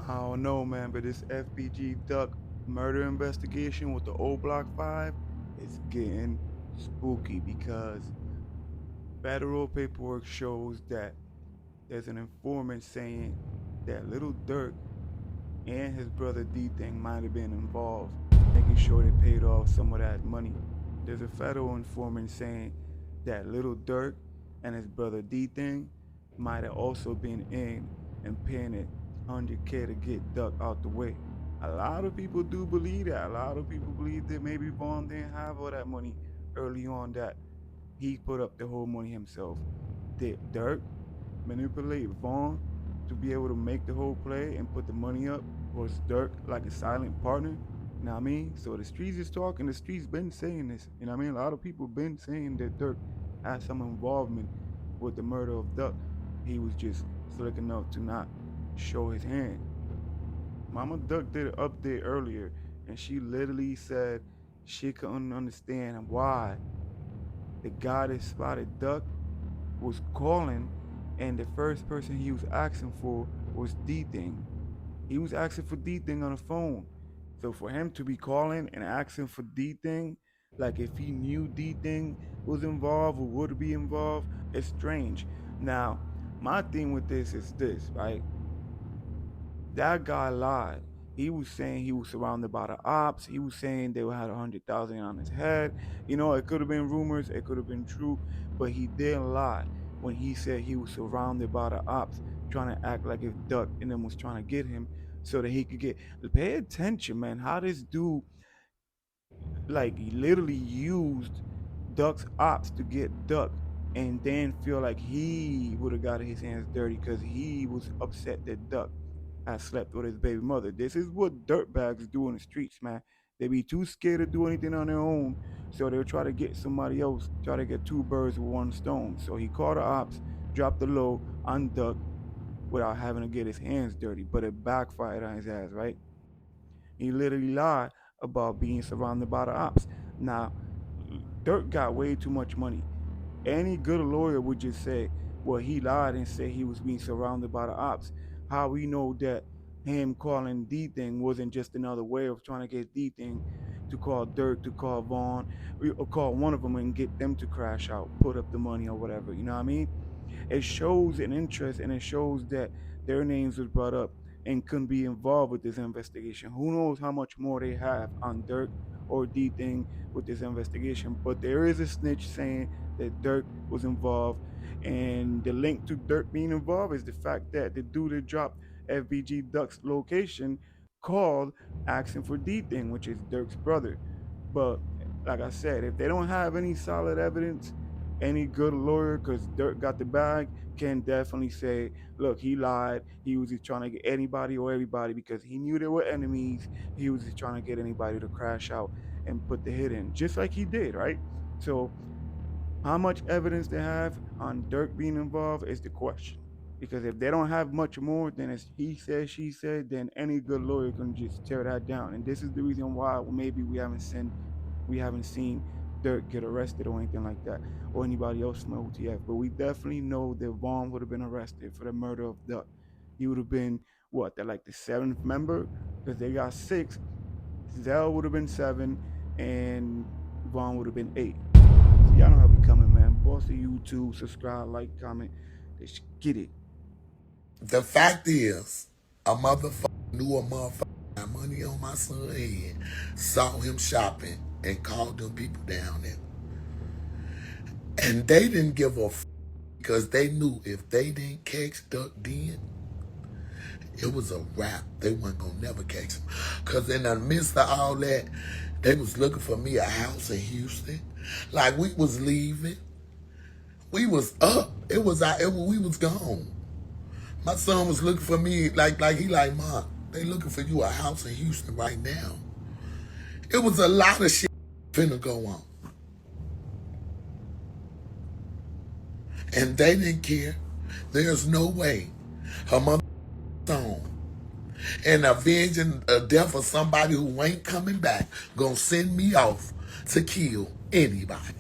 I don't know, man, but this Fbg Duck murder investigation with the old Block 5 is getting spooky because federal paperwork shows that there's an informant saying that Lil Durk and his brother Dthang might have been involved, making sure they paid off some of that money. There's a federal informant saying that Lil Durk and his brother Dthang might have also been in and paying it 100K to get Duck out the way. A lot of people do believe that. A lot of people believe that maybe Vaughn didn't have all that money early on, that he put up the whole money himself. Did Dirk manipulate Vaughn to be able to make the whole play and put the money up? Was Dirk like a silent partner? You know what I mean? So the streets is talking, the streets been saying this. You know what I mean? A lot of people been saying that Dirk had some involvement with the murder of Duck. He was just slick enough to not show his hand. Mama Duck did an update earlier, and she literally said she couldn't understand why the guy that spotted Duck was calling, and the first person he was asking for was Dthang. He was asking for Dthang on the phone. So for him to be calling and asking for Dthang, like if he knew Dthang was involved or would be involved, it's strange. Now, my thing with this is this, right? That guy lied. He was saying he was surrounded by the ops. He was saying they had 100,000 on his head. You know, it could have been rumors, it could have been true, but he didn't lie when he said he was surrounded by the ops, trying to act like if Duck and them was trying to get him so that he could get. Pay attention, man. How this dude like literally used Duck's ops to get Duck, and then feel like he would have got his hands dirty because he was upset that Duck had slept with his baby mother. This is what dirtbags do in the streets, man. They be too scared to do anything on their own, so they'll try to get somebody else, try to get two birds with one stone. So he called the ops, dropped the low on Duck without having to get his hands dirty, but it backfired on his ass, right? He literally lied about being surrounded by the ops. Now, Dirk got way too much money. Any good lawyer would just say, well, he lied and said he was being surrounded by the ops. How we know that him calling Dthang wasn't just another way of trying to get Dthang to call Dirk, to call Vaughn, or call one of them and get them to crash out, put up the money or whatever. You know what I mean? It shows an interest, and it shows that their names was brought up and couldn't be involved with this investigation. Who knows how much more they have on Dirk or Dthang with this investigation? But there is a snitch saying that Dirk was involved, and the link to Dirk being involved is the fact that the dude that dropped Fbg Duck's location called asking for Dthang, which is Dirk's brother. But like I said, if they don't have any solid evidence, any good lawyer, because Dirk got the bag, can definitely say, look, he lied. He was just trying to get anybody or everybody because he knew they were enemies. He was just trying to get anybody to crash out and put the hit in, just like he did, right? So, how much evidence they have on Dirk being involved is the question. Because if they don't have much more than it's he said, she said, then any good lawyer can just tear that down. And this is the reason why maybe we haven't seen Dirk get arrested or anything like that, or anybody else from OTF. But we definitely know that Vaughn would have been arrested for the murder of Duck. He would have been what? They're like the seventh member because they got six. Zell would have been seven, and Vaughn would have been eight. So y'all know how we coming, man. Boss of YouTube, subscribe, like, comment. Let's get it. The fact is, a motherfucker knew a motherfucker had money on my son's head, saw him shopping, and called them people down there. And they didn't give a because they knew if they didn't catch Duck then, it was a wrap. They weren't gonna never catch him. Cause in the midst of all that, they was looking for me a house in Houston. Like we was leaving. We was up. We was gone. My son was looking for me like Mom, they looking for you a house in Houston right now. It was a lot of shit finna go on. And they didn't care. There's no way her mother on and avenging the death of somebody who ain't coming back gonna send me off to kill anybody.